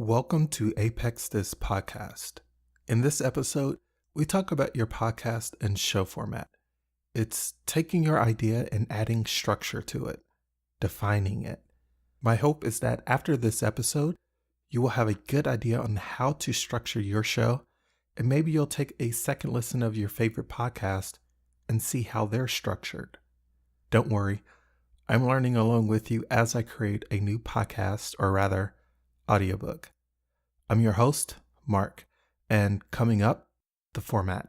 Welcome to Apex This podcast. In this episode, we talk about your podcast and show format. It's taking your idea and adding structure to it, defining it. My hope is that after this episode, you will have a good idea on how to structure your show, and maybe you'll take a second listen of your favorite podcast and see how they're structured. Don't worry, I'm learning along with you as I create a new podcast, or rather, audiobook. I'm your host, Mark, and coming up, the format.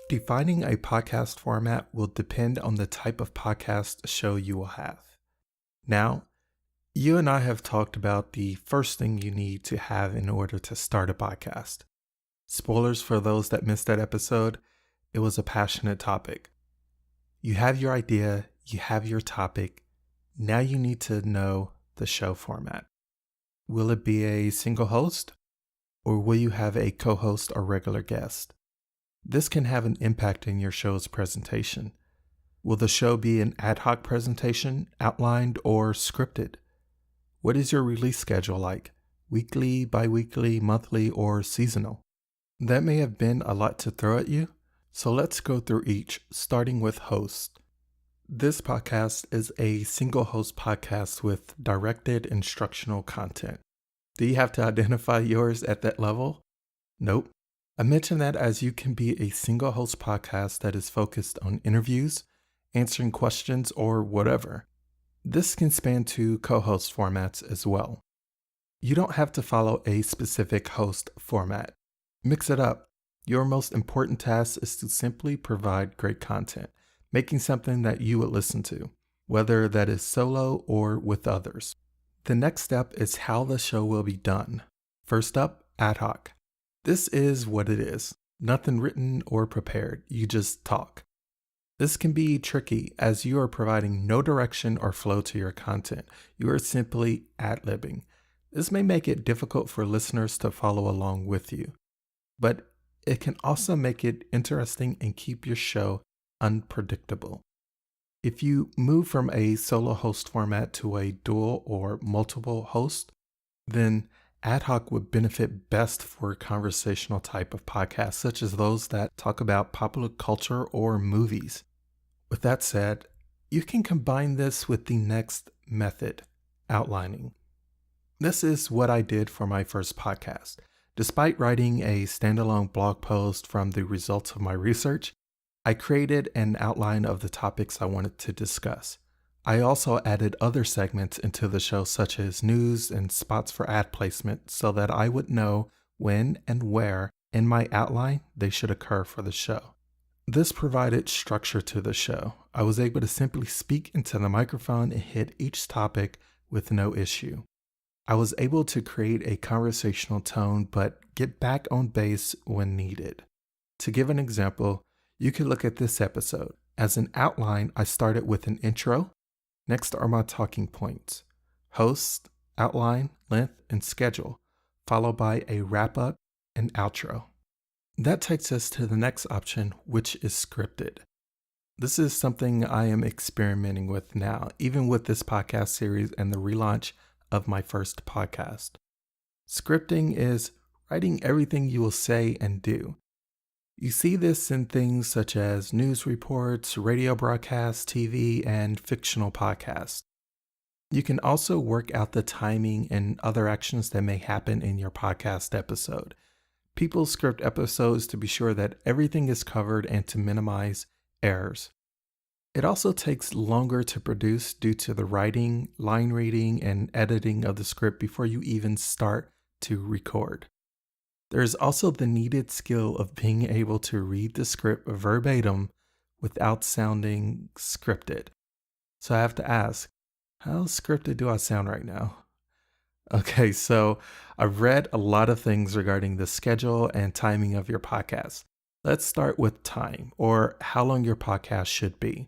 Defining a podcast format will depend on the type of podcast show you will have. Now, you and I have talked about the first thing you need to have in order to start a podcast. Spoilers for those that missed that episode, it was a passionate topic. You have your idea, you have your topic, now you need to know the show format. Will it be a single host, or will you have a co-host or regular guest? This can have an impact in your show's presentation. Will the show be an ad hoc presentation, outlined, or scripted? What is your release schedule like? Weekly, bi-weekly, monthly, or seasonal? That may have been a lot to throw at you, so let's go through each, starting with host. This podcast is a single host podcast with directed instructional content. Do you have to identify yours at that level? Nope. I mention that as you can be a single host podcast that is focused on interviews, answering questions, or whatever. This can span to co-host formats as well. You don't have to follow a specific host format. Mix it up. Your most important task is to simply provide great content, making something that you would listen to, whether that is solo or with others. The next step is how the show will be done. First up, ad hoc. This is what it is. Nothing written or prepared. You just talk. This can be tricky as you are providing no direction or flow to your content. You are simply ad-libbing. This may make it difficult for listeners to follow along with you, but it can also make it interesting and keep your show unpredictable. If you move from a solo host format to a dual or multiple host, then ad hoc would benefit best for a conversational type of podcasts, such as those that talk about popular culture or movies. With that said, you can combine this with the next method, outlining. This is what I did for my first podcast. Despite writing a standalone blog post from the results of my research, I created an outline of the topics I wanted to discuss. I also added other segments into the show, such as news and spots for ad placement, so that I would know when and where in my outline they should occur for the show. This provided structure to the show. I was able to simply speak into the microphone and hit each topic with no issue. I was able to create a conversational tone, but get back on base when needed. To give an example, you could look at this episode. As an outline, I started with an intro. Next are my talking points: host, outline, length, and schedule, followed by a wrap-up and outro. That takes us to the next option, which is scripted. This is something I am experimenting with now, even with this podcast series and the relaunch of my first podcast. Scripting is writing everything you will say and do. You see this in things such as news reports, radio broadcasts, TV, and fictional podcasts. You can also work out the timing and other actions that may happen in your podcast episode. People script episodes to be sure that everything is covered and to minimize errors. It also takes longer to produce due to the writing, line reading, and editing of the script before you even start to record. There is also the needed skill of being able to read the script verbatim without sounding scripted. So I have to ask, how scripted do I sound right now? Okay, so I've read a lot of things regarding the schedule and timing of your podcast. Let's start with time, or how long your podcast should be.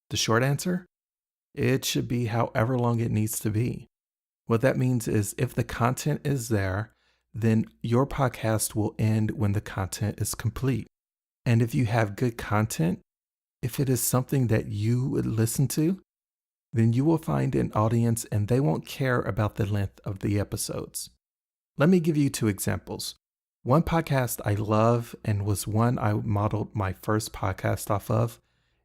The short answer? It should be however long it needs to be. What that means is if the content is there, then your podcast will end when the content is complete. And if you have good content, if it is something that you would listen to, then you will find an audience and they won't care about the length of the episodes. Let me give you two examples. One podcast I love and was one I modeled my first podcast off of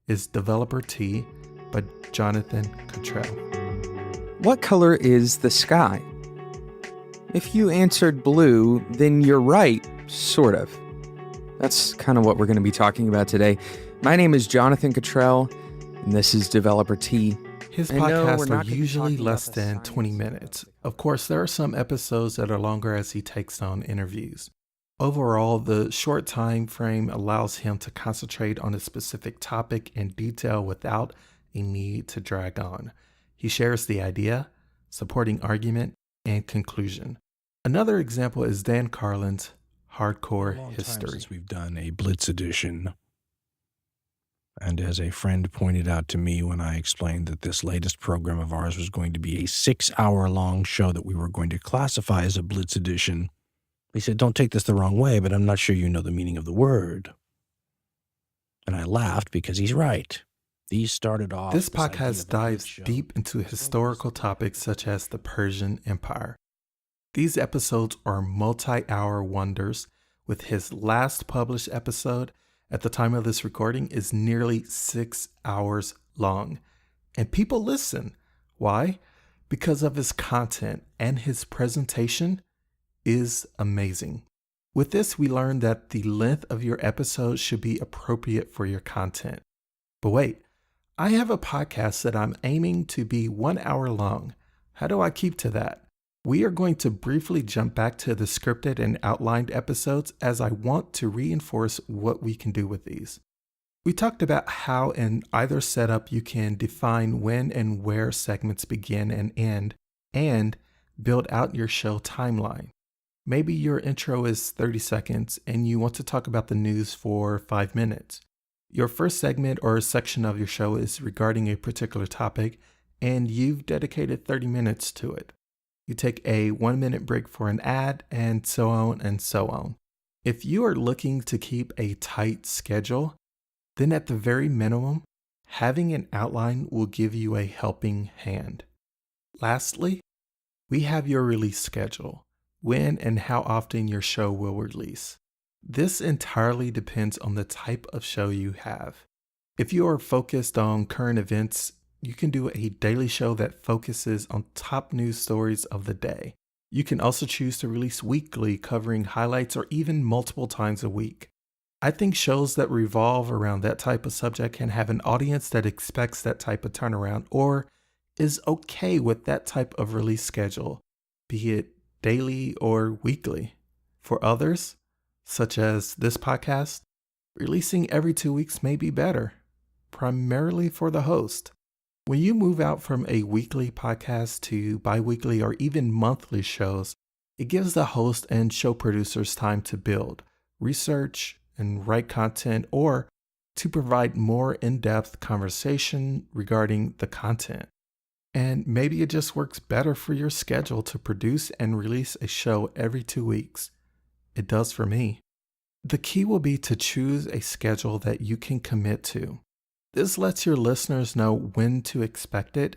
is Developer T by Jonathan Cottrell. What color is the sky? If you answered blue, then you're right, sort of. That's kind of what we're going to be talking about today. My name is Jonathan Cottrell, and this is Developer T. His podcasts are usually less than 20 minutes. Of course, there are some episodes that are longer as he takes on interviews. Overall, the short time frame allows him to concentrate on a specific topic in detail without a need to drag on. He shares the idea, supporting argument, and conclusion. Another example is Dan Carlin's Hardcore History. Since we've done a Blitz edition. And as a friend pointed out to me when I explained that this latest program of ours was going to be a 6-hour-long show that we were going to classify as a Blitz edition, he said, "Don't take this the wrong way, but I'm not sure you know the meaning of the word." And I laughed because he's right. These started off... This podcast dives deep into historical topics such as the Persian Empire. These episodes are multi-hour wonders, with his last published episode at the time of this recording is nearly 6 hours long. And people listen. Why? Because of his content, and his presentation is amazing. With this, we learned that the length of your episode should be appropriate for your content. But wait, I have a podcast that I'm aiming to be 1 hour long. How do I keep to that? We are going to briefly jump back to the scripted and outlined episodes as I want to reinforce what we can do with these. We talked about how in either setup you can define when and where segments begin and end, and build out your show timeline. Maybe your intro is 30 seconds and you want to talk about the news for 5 minutes. Your first segment or section of your show is regarding a particular topic and you've dedicated 30 minutes to it. You take a 1-minute break for an ad, and so on and so on. If you are looking to keep a tight schedule, then at the very minimum, having an outline will give you a helping hand. Lastly, we have your release schedule, when and how often your show will release. This entirely depends on the type of show you have. If you are focused on current events, you can do a daily show that focuses on top news stories of the day. You can also choose to release weekly, covering highlights or even multiple times a week. I think shows that revolve around that type of subject can have an audience that expects that type of turnaround or is okay with that type of release schedule, be it daily or weekly. For others, such as this podcast, releasing every 2 weeks may be better, primarily for the host. When you move out from a weekly podcast to bi-weekly or even monthly shows, it gives the host and show producers time to build, research, and write content, or to provide more in-depth conversation regarding the content. And maybe it just works better for your schedule to produce and release a show every 2 weeks. It does for me. The key will be to choose a schedule that you can commit to. This lets your listeners know when to expect it,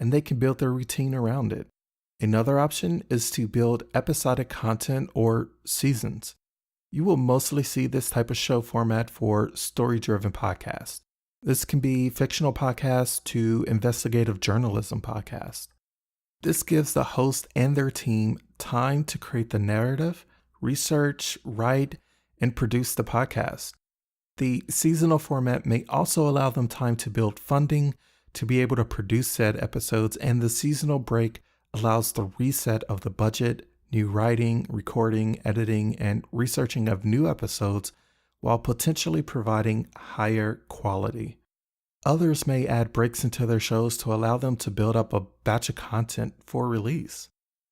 and they can build their routine around it. Another option is to build episodic content or seasons. You will mostly see this type of show format for story-driven podcasts. This can be fictional podcasts to investigative journalism podcasts. This gives the host and their team time to create the narrative, research, write, and produce the podcast. The seasonal format may also allow them time to build funding to be able to produce said episodes, and the seasonal break allows the reset of the budget, new writing, recording, editing, and researching of new episodes while potentially providing higher quality. Others may add breaks into their shows to allow them to build up a batch of content for release.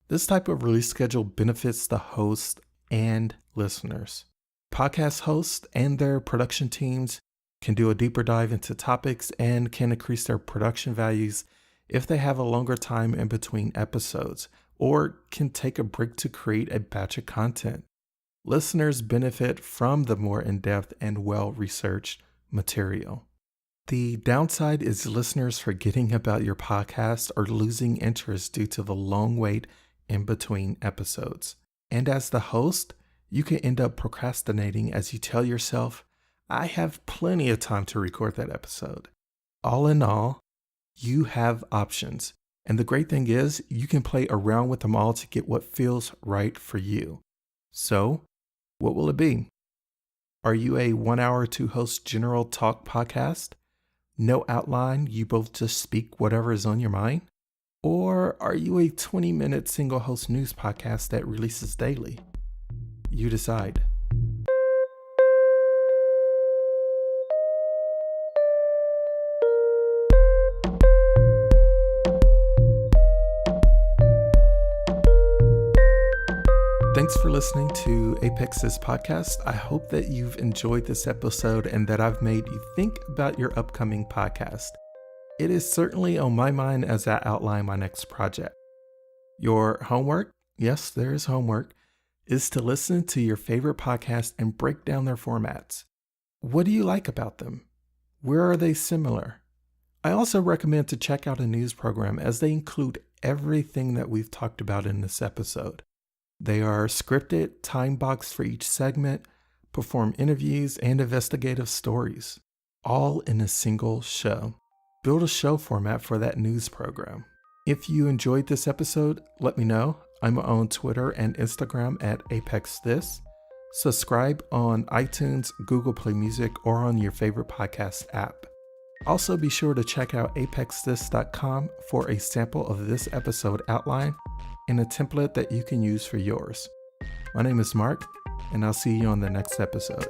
This type of release schedule benefits the host and listeners. Podcast hosts and their production teams can do a deeper dive into topics and can increase their production values if they have a longer time in between episodes, or can take a break to create a batch of content. Listeners benefit from the more in-depth and well-researched material. The downside is listeners forgetting about your podcast or losing interest due to the long wait in between episodes. And as the host, you can end up procrastinating as you tell yourself, I have plenty of time to record that episode. All in all, you have options. And the great thing is you can play around with them all to get what feels right for you. So, what will it be? Are you a 1 hour to host general talk podcast? No outline, you both just speak whatever is on your mind? Or are you a 20-minute single host news podcast that releases daily? You decide. Thanks for listening to Apex This podcast. I hope that you've enjoyed this episode and that I've made you think about your upcoming podcast. It is certainly on my mind as I outline my next project. Your homework, yes, there is homework, is to listen to your favorite podcast and break down their formats. What do you like about them? Where are they similar? I also recommend to check out a news program as they include everything that we've talked about in this episode. They are scripted, time-boxed for each segment, perform interviews and investigative stories, all in a single show. Build a show format for that news program. If you enjoyed this episode, let me know. I'm on Twitter and Instagram at ApexThis. Subscribe on iTunes, Google Play Music, or on your favorite podcast app. Also, be sure to check out apexthis.com for a sample of this episode outline and a template that you can use for yours. My name is Mark, and I'll see you on the next episode.